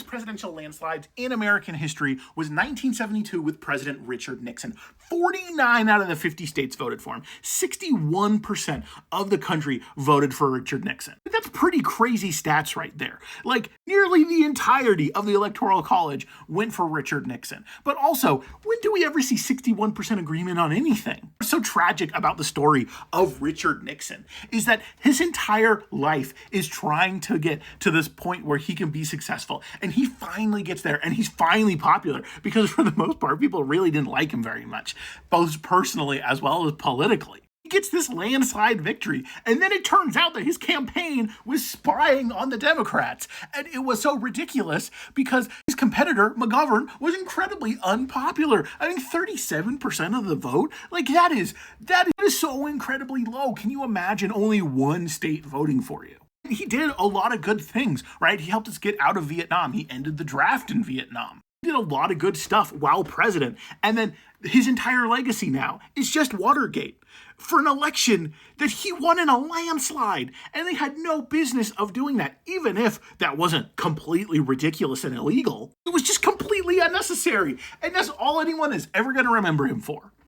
presidential landslides in American history was 1972 with President Richard Nixon. 49 out of the 50 states voted for him. 61% of the country voted for Richard Nixon. That's pretty crazy stats right there. Like, nearly the entirety of the Electoral College went for Richard Nixon. But also, when do we ever see 61% agreement on anything? What's so tragic about the story of Richard Nixon is that his entire life is trying to get to this point where he can be successful. And he finally gets there, and he's finally popular because for the most part, people really didn't like him very much, both personally as well as politically. He gets this landslide victory, and then it turns out that his campaign was spying on the Democrats. And it was so ridiculous because his competitor, McGovern, was incredibly unpopular. I think 37% of the vote. Like, that is so incredibly low. Can you imagine only one state voting for you? He did a lot of good things, right? He helped us get out of Vietnam. He ended the draft in Vietnam. He did a lot of good stuff while president. And then his entire legacy now is just Watergate for an election that he won in a landslide. And they had no business of doing that, even if that wasn't completely ridiculous and illegal. It was just completely unnecessary. And that's all anyone is ever going to remember him for.